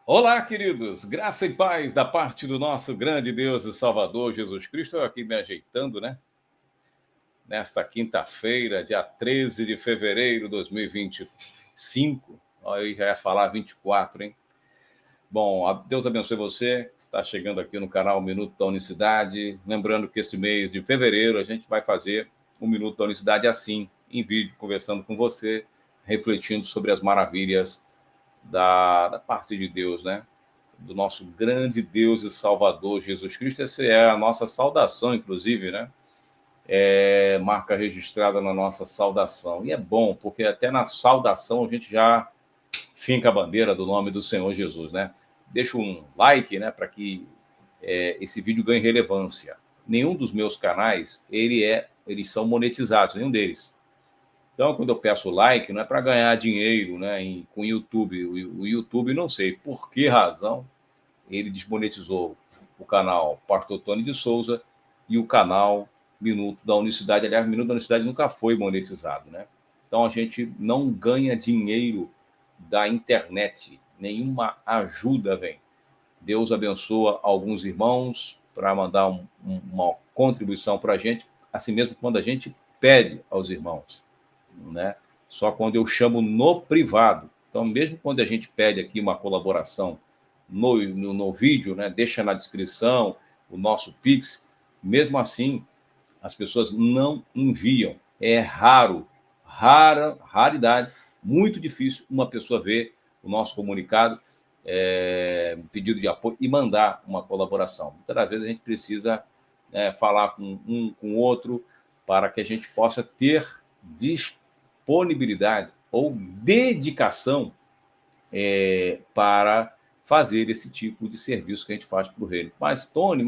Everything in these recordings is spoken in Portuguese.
Olá, queridos, graça e paz da parte do nosso grande Deus e Salvador Jesus Cristo. Eu aqui me ajeitando, né? Nesta quinta-feira, dia 13 de fevereiro de 2025. Aí já ia falar 24, hein? Bom, Deus abençoe você que está chegando aqui no canal Minuto da Unicidade. Lembrando que este mês de fevereiro a gente vai fazer um Minuto da Unicidade assim, em vídeo, conversando com você, refletindo sobre as maravilhas da parte de Deus, né? Do nosso grande Deus e Salvador Jesus Cristo. Essa é a nossa saudação, inclusive, né? É marca registrada na nossa saudação. E é bom, porque até na saudação a gente já finca a bandeira do nome do Senhor Jesus, né? Deixa um like, né, para que esse vídeo ganhe relevância. Nenhum dos meus canais, eles são monetizados, nenhum deles. Então, quando eu peço like, não é para ganhar dinheiro, né, com o YouTube. O YouTube, não sei por que razão, ele desmonetizou o canal Pastor Tony de Souza e o canal Minuto da Unicidade. Aliás, o Minuto da Unicidade nunca foi monetizado, né? Então a gente não ganha dinheiro da internet, nenhuma ajuda vem. Deus abençoa alguns irmãos para mandar uma contribuição para a gente, assim mesmo quando a gente pede aos irmãos, né? Só quando eu chamo no privado. Então, mesmo quando a gente pede aqui uma colaboração no vídeo, né? Deixa na descrição o nosso Pix, mesmo assim, as pessoas não enviam. É raro, raridade, muito difícil uma pessoa ver o nosso comunicado, um pedido de apoio e mandar uma colaboração. Muitas vezes a gente precisa falar com um, com o outro, para que a gente possa ter disponibilidade ou dedicação para fazer esse tipo de serviço que a gente faz para o reino. Mas, Tony,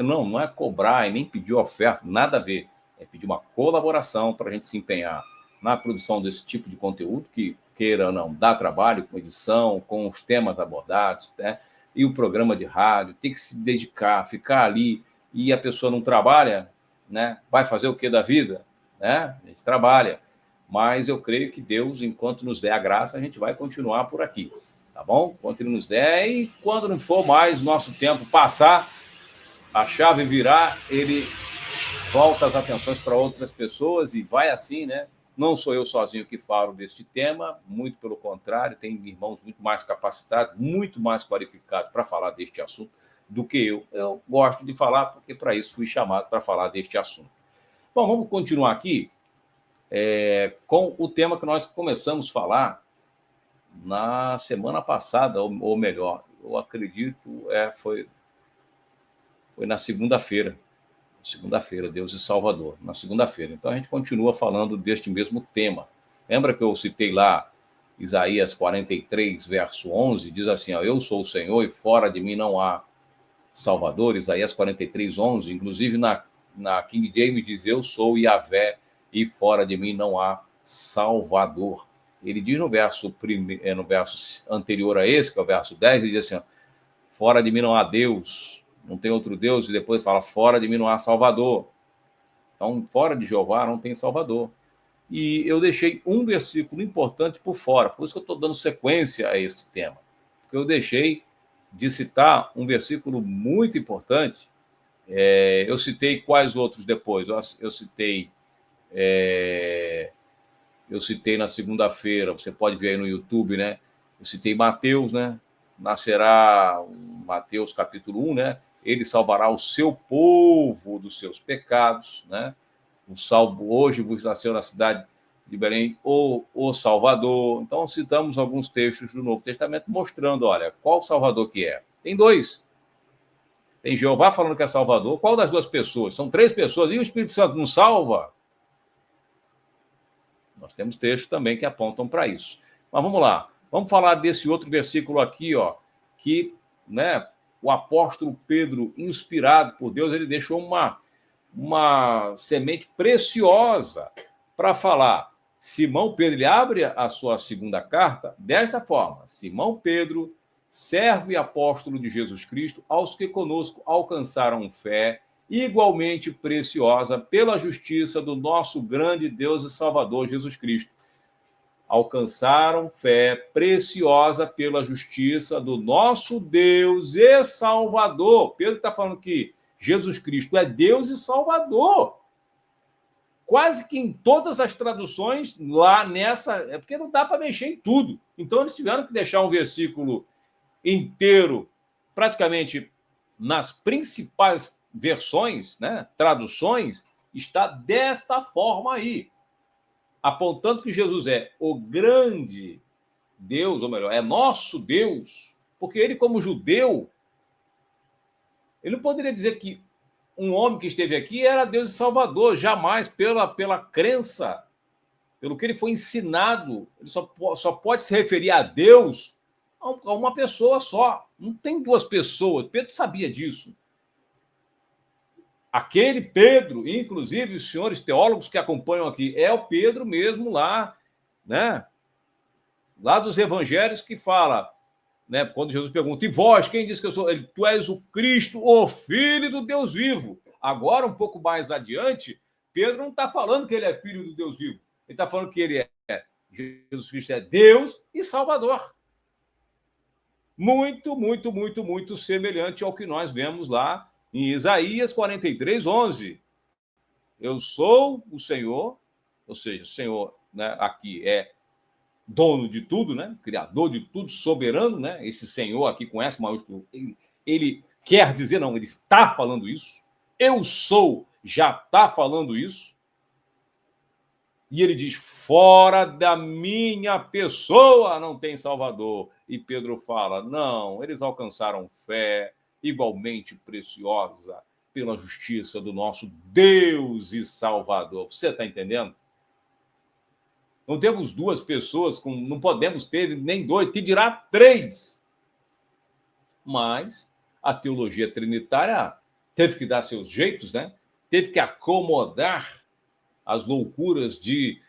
não é cobrar e nem pedir oferta, nada a ver. É pedir uma colaboração para a gente se empenhar na produção desse tipo de conteúdo, que queira ou não, dá trabalho com edição, com os temas abordados, né? E o programa de rádio, tem que se dedicar, ficar ali, e a pessoa não trabalha, né? Vai fazer o que da vida? Né? A gente trabalha. Mas eu creio que Deus, enquanto nos der a graça, a gente vai continuar por aqui. Tá bom? Enquanto Ele nos der, e quando não for mais nosso tempo passar, a chave virar, ele volta as atenções para outras pessoas e vai assim, né? Não sou eu sozinho que falo deste tema, muito pelo contrário, tem irmãos muito mais capacitados, muito mais qualificados para falar deste assunto do que eu. Eu gosto de falar porque para isso fui chamado para falar deste assunto. Bom, vamos continuar aqui com o tema que nós começamos a falar na semana passada, ou melhor, eu acredito, foi na segunda-feira. Segunda-feira, Deus e Salvador, na segunda-feira. Então a gente continua falando deste mesmo tema. Lembra que eu citei lá Isaías 43, verso 11, diz assim, ó, eu sou o Senhor e fora de mim não há Salvador, Isaías 43, 11, inclusive na King James diz, eu sou Yahvé e fora de mim não há Salvador. Ele diz no verso anterior a esse, que é o verso 10, ele diz assim, ó, fora de mim não há Deus, não tem outro Deus, e depois fala, fora de mim não há Salvador. Então, fora de Jeová não tem Salvador. E eu deixei um versículo importante por fora, por isso que eu estou dando sequência a este tema. Porque eu deixei de citar um versículo muito importante. Eu citei quais outros depois? Eu citei na segunda-feira, você pode ver aí no YouTube, né? Eu citei Mateus, né? Nascerá, Mateus capítulo 1, né? Ele salvará o seu povo dos seus pecados, né? O salvo hoje vos nasceu na cidade de Belém o Salvador. Então citamos alguns textos do Novo Testamento mostrando, olha, qual Salvador que é. Tem dois. Tem Jeová falando que é Salvador. Qual das duas pessoas? São três pessoas. E o Espírito Santo não salva? Nós temos textos também que apontam para isso. Mas vamos lá. Vamos falar desse outro versículo aqui, ó, que, né, o apóstolo Pedro, inspirado por Deus, ele deixou uma semente preciosa para falar. Simão Pedro, ele abre a sua segunda carta desta forma: Simão Pedro, servo e apóstolo de Jesus Cristo, aos que conosco alcançaram fé igualmente preciosa pela justiça do nosso grande Deus e Salvador Jesus Cristo. alcançaram fé preciosa pela justiça do nosso Deus e Salvador. Pedro está falando que Jesus Cristo é Deus e Salvador. Quase que em todas as traduções lá nessa... É porque não dá para mexer em tudo. Então, eles tiveram que deixar um versículo inteiro, praticamente nas principais versões, né, traduções, está desta forma aí, apontando que Jesus é o grande Deus, ou melhor, é nosso Deus, porque ele, como judeu, ele não poderia dizer que um homem que esteve aqui era Deus e Salvador, jamais, pela crença, pelo que ele foi ensinado, ele só pode se referir a Deus a uma pessoa só. Não tem duas pessoas. Pedro sabia disso. Aquele Pedro, inclusive os senhores teólogos que acompanham aqui, é o Pedro mesmo lá, né? Lá dos evangelhos que fala, né? Quando Jesus pergunta, e vós, quem diz que eu sou? Ele, tu és o Cristo, o Filho do Deus vivo. Agora, um pouco mais adiante, Pedro não está falando que ele é filho do Deus vivo. Ele está falando que ele Jesus Cristo é Deus e Salvador. Muito, muito, muito, muito semelhante ao que nós vemos lá em Isaías 43, 11. Eu sou o Senhor, ou seja, o Senhor, né, aqui é dono de tudo, né, criador de tudo, soberano, né, esse Senhor aqui com S maiúsculo, ele quer dizer, não, ele está falando isso. Eu sou, já está falando isso. E ele diz, fora da minha pessoa não tem Salvador. E Pedro fala, não, eles alcançaram fé igualmente preciosa pela justiça do nosso Deus e Salvador. Você está entendendo? Não temos duas pessoas, não podemos ter nem dois, que dirá três. Mas a teologia trinitária teve que dar seus jeitos, né? Teve que acomodar as loucuras de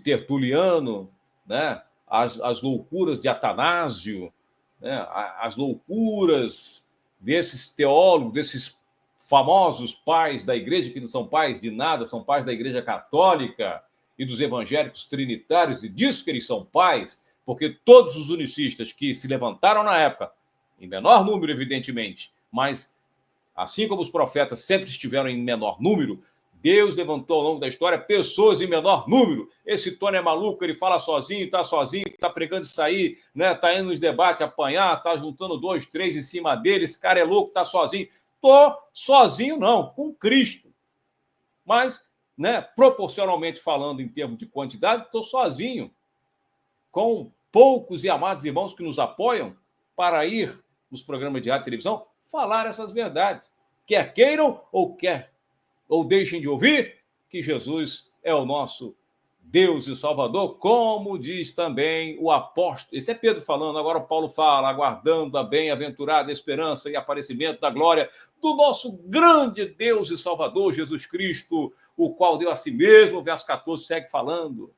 Tertuliano, né? as loucuras de Atanásio, né? As loucuras desses teólogos, desses famosos pais da igreja, que não são pais de nada, são pais da igreja católica e dos evangélicos trinitários, e disso que eles são pais, porque todos os unicistas que se levantaram na época, em menor número, evidentemente, mas assim como os profetas sempre estiveram em menor número, Deus levantou ao longo da história pessoas em menor número. Esse Tony é maluco, ele fala sozinho, tá pregando isso aí, né? Tá indo nos debates apanhar, tá juntando 2, 3 em cima dele, esse cara é louco, tá sozinho. Tô sozinho não, com Cristo. Mas, né, proporcionalmente falando em termos de quantidade, tô sozinho, com poucos e amados irmãos que nos apoiam para ir nos programas de rádio e televisão falar essas verdades. Quer queiram ou deixem de ouvir, que Jesus é o nosso Deus e Salvador, como diz também o apóstolo. Esse é Pedro falando, agora o Paulo fala, aguardando a bem-aventurada esperança e aparecimento da glória do nosso grande Deus e Salvador, Jesus Cristo, o qual deu a si mesmo, verso 14, segue falando.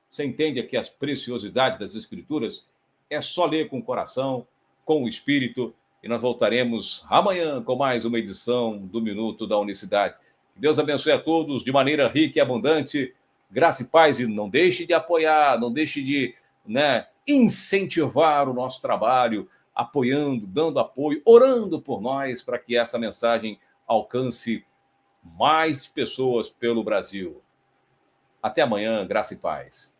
Você entende aqui as preciosidades das Escrituras? É só ler com o coração, com o espírito, e nós voltaremos amanhã com mais uma edição do Minuto da Unicidade. Que Deus abençoe a todos de maneira rica e abundante. Graça e paz. E não deixe de apoiar, não deixe de, né, incentivar o nosso trabalho, apoiando, dando apoio, orando por nós, para que essa mensagem alcance mais pessoas pelo Brasil. Até amanhã, graça e paz.